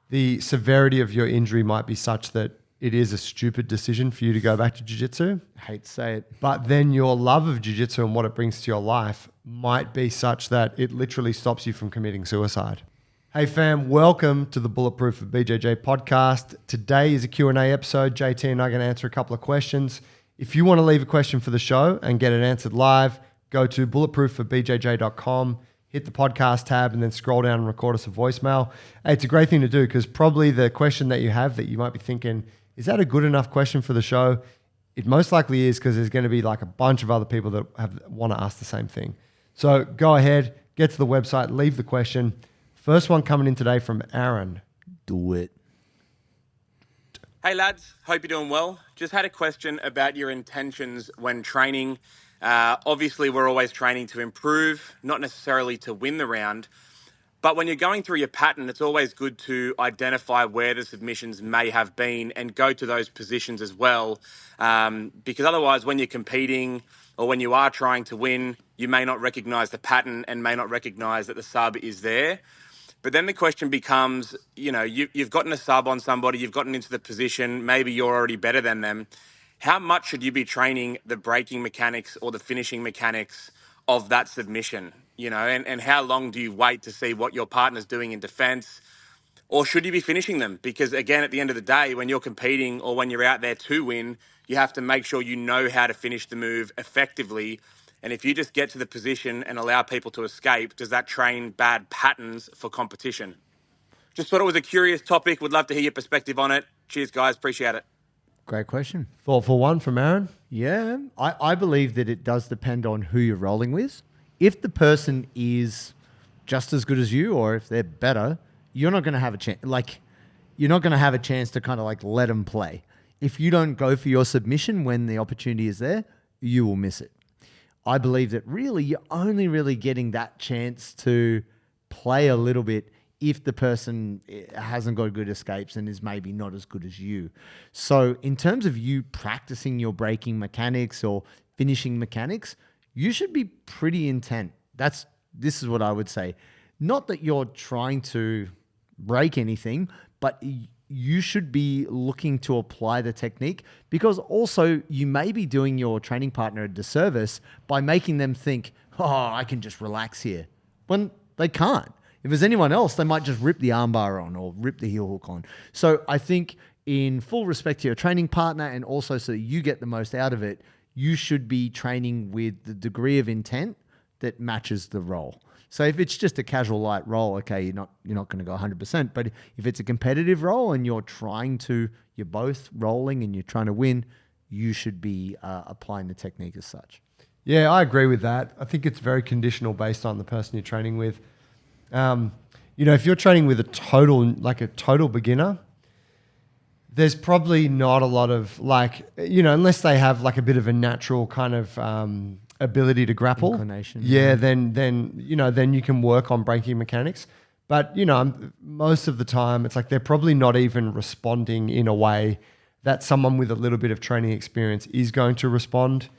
the severity of your injury might be such that it is a stupid decision for you to go back to jiu-jitsu. I hate to say it. But then your love of jiu-jitsu and what it brings to your life might be such that it literally stops you from committing suicide. Hey fam, welcome to the Bulletproof of BJJ podcast. Today is a Q&A episode. JT and I are going to answer a couple of questions. If you want to leave a question for the show and get it answered live, go to bulletproofforbjj.com, hit the podcast tab, and then scroll down and record us a voicemail. Hey, it's a great thing to do because probably the question that you have that you might be thinking, is that a good enough question for the show? It most likely is, because there's going to be like a bunch of other people that want to ask the same thing. So go ahead, get to the website, leave the question. First one coming in today from Aaron. Do it. Hey lads, hope you're doing well. Just had a question about your intentions when training. Obviously, we're always training to improve, not necessarily to win the round. But when you're going through your pattern, it's always good to identify where the submissions may have been and go to those positions as well. Because otherwise, when you're competing or when you are trying to win, you may not recognize the pattern and may not recognize that the sub is there. But then the question becomes, you've gotten a sub on somebody, you've gotten into the position, maybe you're already better than them. How much should you be training the breaking mechanics or the finishing mechanics of that submission? And how long do you wait to see what your partner's doing in defense? Or should you be finishing them? Because again, at the end of the day, when you're competing or when you're out there to win, you have to make sure you know how to finish the move effectively. And if you just get to the position and allow people to escape, does that train bad patterns for competition? Just thought it was a curious topic. Would love to hear your perspective on it. Cheers, guys. Appreciate it. Great question. Thoughtful one from Aaron. Yeah, I believe that it does depend on who you're rolling with. If the person is just as good as you, or if they're better, you're not going to have a chance. You're not going to have a chance to kind of like let them play. If you don't go for your submission when the opportunity is there, you will miss it. I believe that really you're only really getting that chance to play a little bit if the person hasn't got good escapes and is maybe not as good as you. So in terms of you practicing your breaking mechanics or finishing mechanics, you should be pretty intent. This is what I would say. Not that you're trying to break anything, but you should be looking to apply the technique, because also you may be doing your training partner a disservice by making them think, I can just relax here, when they can't. If there's anyone else, they might just rip the armbar on or rip the heel hook on. So I think, in full respect to your training partner and also so that you get the most out of it, you should be training with the degree of intent that matches the role. So if it's just a casual light roll, okay, you're not going to go 100%. But if it's a competitive roll and you're both rolling and you're trying to win, you should be applying the technique as such. Yeah, I agree with that. I think it's very conditional based on the person you're training with. If you're training with a total beginner, there's probably not a lot of unless they have like a bit of a natural kind of ability to grapple. Inclination. Yeah, then you can work on breaking mechanics. But most of the time it's like they're probably not even responding in a way that someone with a little bit of training experience is going to respond,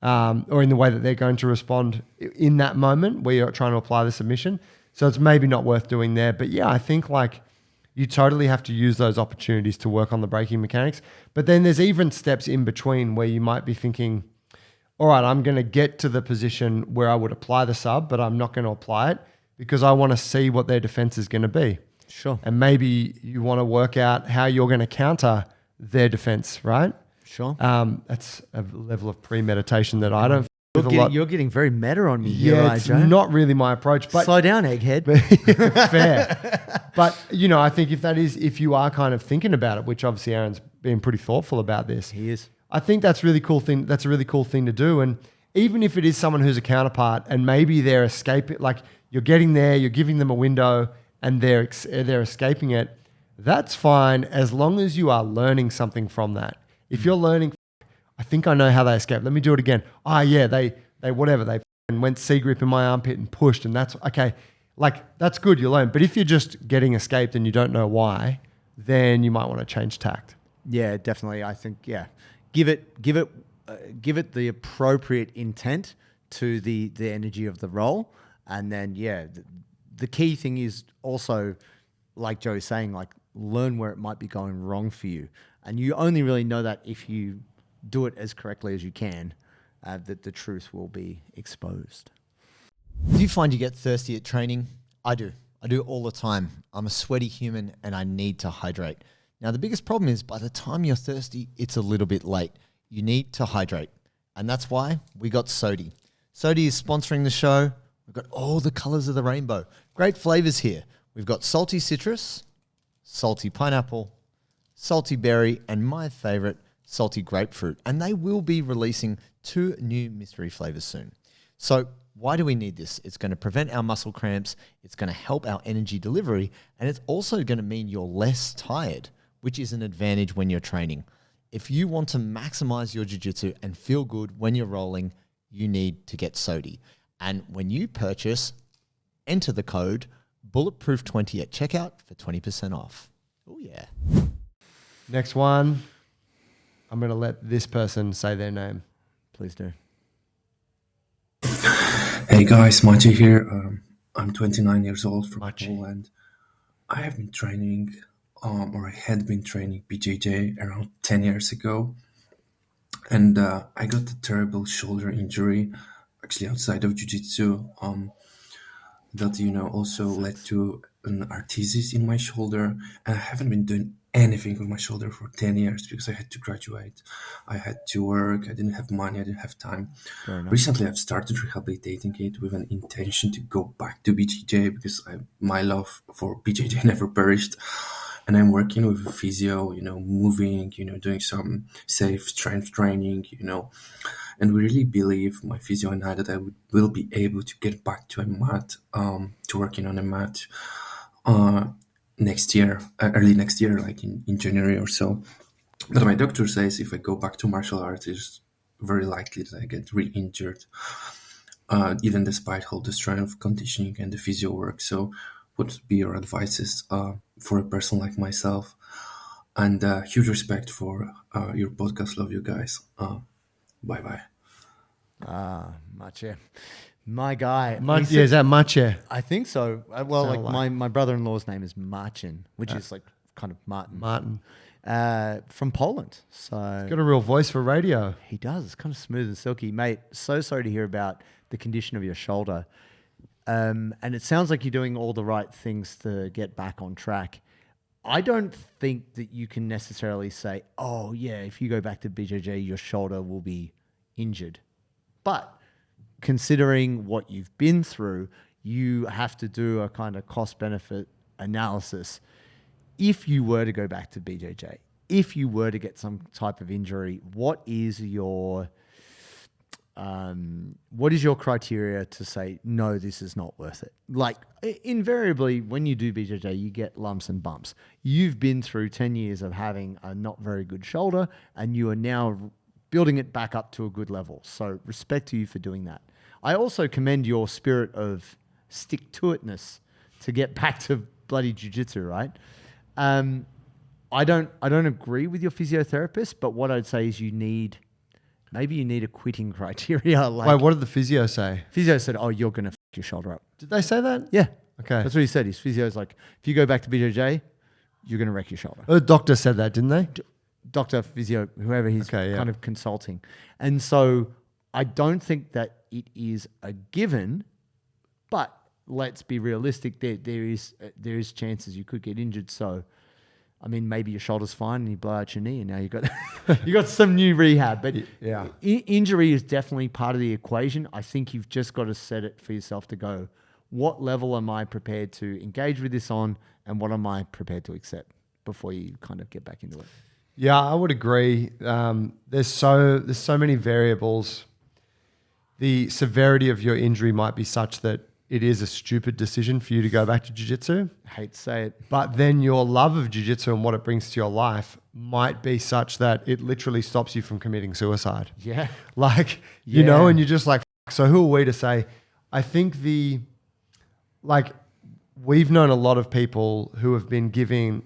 or in the way that they're going to respond in that moment where you're trying to apply the submission. So it's maybe not worth doing there. But yeah, I think you totally have to use those opportunities to work on the breaking mechanics. But then there's even steps in between where you might be thinking, all right, I'm going to get to the position where I would apply the sub, but I'm not going to apply it because I want to see what their defense is going to be. Sure. And maybe you want to work out how you're going to counter their defense, right? Sure. That's a level of premeditation that I don't. You're getting very meta on me here, Yeah, it's not really my approach. But slow down, egghead. Fair. But, I think if you are kind of thinking about it, which obviously Aaron's been pretty thoughtful about this. He is. I think that's a really cool thing. That's a really cool thing to do. And even if it is someone who's a counterpart and maybe they're escaping, like you're getting there, you're giving them a window and they're escaping it, that's fine as long as you are learning something from that. If you're learning, I think I know how they escaped. Let me do it again. They went C-grip in my armpit and pushed, and that's okay. That's good, you learn. But if you're just getting escaped and you don't know why, then you might want to change tact. Yeah, definitely. I think, give it the appropriate intent to the energy of the role. And then, the key thing is also, like Joe's saying, learn where it might be going wrong for you. And you only really know that if you do it as correctly as you can, that the truth will be exposed. Do you find you get thirsty at training? I do. I do all the time. I'm a sweaty human and I need to hydrate. Now, the biggest problem is by the time you're thirsty, it's a little bit late. You need to hydrate. And that's why we got Sodi. Sodi is sponsoring the show. We've got all the colors of the rainbow. Great flavors here. We've got salty citrus, salty pineapple, salty berry, and my favorite, salty grapefruit. And they will be releasing 2 new mystery flavors soon. So why do we need this? It's going to prevent our muscle cramps. It's going to help our energy delivery. And it's also going to mean you're less tired, which is an advantage when you're training. If you want to maximize your jiu-jitsu and feel good when you're rolling, you need to get Sodi. And when you purchase, enter the code Bulletproof20 at checkout for 20% off. Oh yeah. Next one. I'm going to let this person say their name. Please do. Hey guys, Maciej here. I'm 29 years old from Poland. I have been training, or I had been training BJJ around 10 years ago. And I got a terrible shoulder injury, actually outside of jiu-jitsu, that, also led to an arthritis in my shoulder. And I haven't been doing anything with my shoulder for 10 years because I had to graduate. I had to work. I didn't have money. I didn't have time. Recently, I've started rehabilitating it with an intention to go back to BJJ because my love for BJJ never perished. And I'm working with a physio, moving, doing some safe strength training, and we really believe, my physio and I, that I will be able to get back to a mat, to working on a mat, next year, early next year, like in January or so. But my doctor says if I go back to martial arts, it's very likely that I get re-injured, even despite all the strength, conditioning, and the physio work. So what would be your advices for a person like myself? And huge respect for your podcast. Love you guys. Bye-bye. Maciej. My guy. Is that Maciej? I think so. Well, my brother-in-law's name is Marcin, which is like kind of Martin. From Poland. So Got a real voice for radio. he does. It's kind of smooth and silky. Mate, so sorry to hear about the condition of your shoulder. And it sounds like you're doing all the right things to get back on track. I don't think that you can necessarily say, oh, yeah, if you go back to BJJ, your shoulder will be injured. But considering what you've been through, you have to do a kind of cost-benefit analysis. If you were to go back to BJJ, if you were to get some type of injury, what is your criteria to say, no, this is not worth it? Like, invariably, when you do BJJ, you get lumps and bumps. You've been through 10 years of having a not very good shoulder, and you are now building it back up to a good level. So respect to you for doing that. I also commend your spirit of stick-to-itness to get back to bloody jiu-jitsu, right? I don't agree with your physiotherapist, but what I'd say is maybe you need a quitting criteria. Like, Wait, what did the physio say? physio said, oh, you're going to f*** your shoulder up. Did they say that? Yeah. Okay. That's what he said. His physio's like, if you go back to BJJ, you're going to wreck your shoulder. The doctor said that, didn't they? Doctor, physio, whoever he's Okay, yeah. kind of consulting. And so I don't think that it is a given, but let's be realistic. There is chances you could get injured. So, I mean, maybe your shoulder's fine and you blow out your knee and now you got some new rehab. But Yeah. Injury is definitely part of the equation. I think you've just got to set it for yourself to go, what level am I prepared to engage with this on, and what am I prepared to accept before you kind of get back into it? Yeah, I would agree. There's so many variables. The severity of your injury might be such that it is a stupid decision for you to go back to jiu-jitsu. Hate to say it. But then your love of jiu-jitsu and what it brings to your life might be such that it literally stops you from committing suicide. Yeah. Like, Yeah. and you're just like, so who are we to say? I think we've known a lot of people who have been given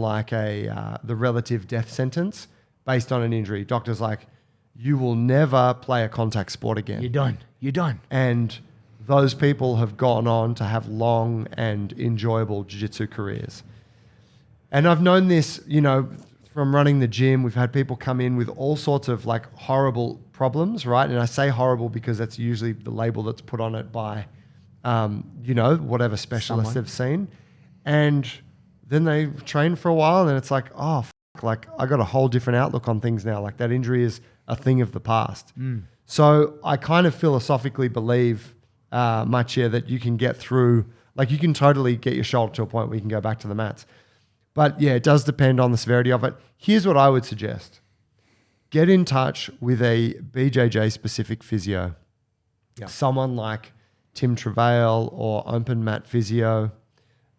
like the relative death sentence based on an injury. Doctors like, you will never play a contact sport again. You're done. And those people have gone on to have long and enjoyable jiu-jitsu careers. And I've known this, you know, from running the gym. We've had people come in with all sorts of like horrible problems, right? And I say horrible because that's usually the label that's put on it by, you know, whatever specialist they've seen. And then they train for a while and then it's like, oh, like I got a whole different outlook on things now. Like that injury is a thing of the past. So I kind of philosophically believe much here that you can get through, like you can totally get your shoulder to a point where you can go back to the mats. But yeah, it does depend on the severity of it. Here's what I would suggest. Get in touch with a BJJ specific physio. Yeah. Someone like Tim Travail or Open Mat Physio.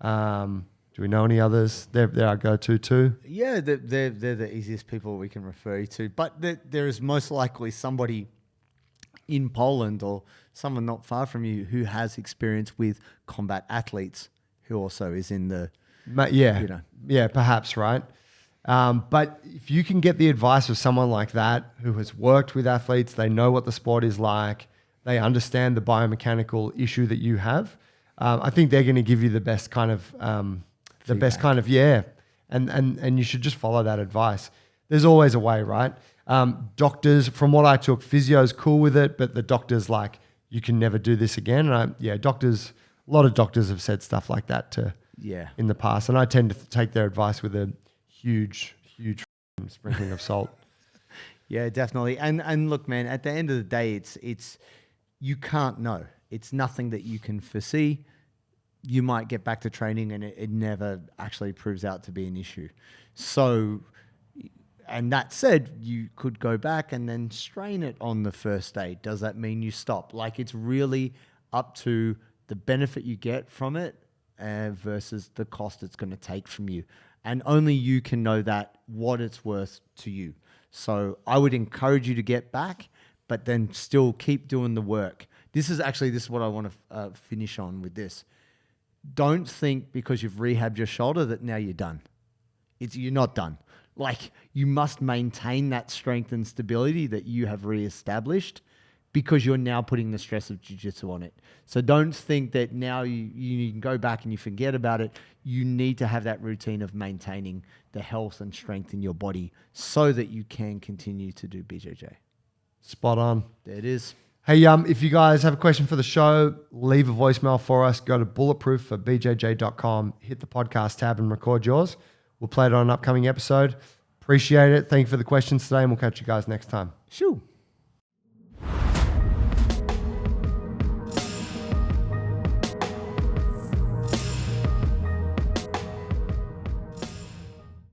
Do we know any others? They're our go-to too. Yeah, they're the easiest people we can refer you to. But there is most likely somebody in Poland or someone not far from you who has experience with combat athletes who also is in the, Yeah, you know. yeah, perhaps, right? But if you can get the advice of someone like that who has worked with athletes, they know what the sport is like, they understand the biomechanical issue that you have, I think they're going to give you the best kind of, and you should just follow that advice. There's always a way, right? Doctors, from what I took, physio's cool with it, but the doctor's like, you can never do this again. And a lot of doctors have said stuff like that in the past. And I tend to take their advice with a huge sprinkling of salt. Yeah, definitely. And look, man, at the end of the day, it's you can't know. It's nothing that you can foresee. You might get back to training and it never actually proves out to be an issue. So, and that said, you could go back and then strain it on the first day. Does that mean you stop? Like, it's really up to the benefit you get from it versus the cost it's going to take from you. And only you can know that, what it's worth to you. So I would encourage you to get back, but then still keep doing the work. This is what I want to finish on with this. Don't think because you've rehabbed your shoulder that now you're done. You're not done. Like, you must maintain that strength and stability that you have reestablished because you're now putting the stress of jiu-jitsu on it. So don't think that now you can go back and you forget about it. You need to have that routine of maintaining the health and strength in your body so that you can continue to do BJJ. Spot on. There it is. Hey, if you guys have a question for the show, leave a voicemail for us. Go to Bulletproof for BJJ.com, hit the podcast tab and record yours. We'll play it on an upcoming episode. Appreciate it. Thank you for the questions today, and we'll catch you guys next time. Shoo.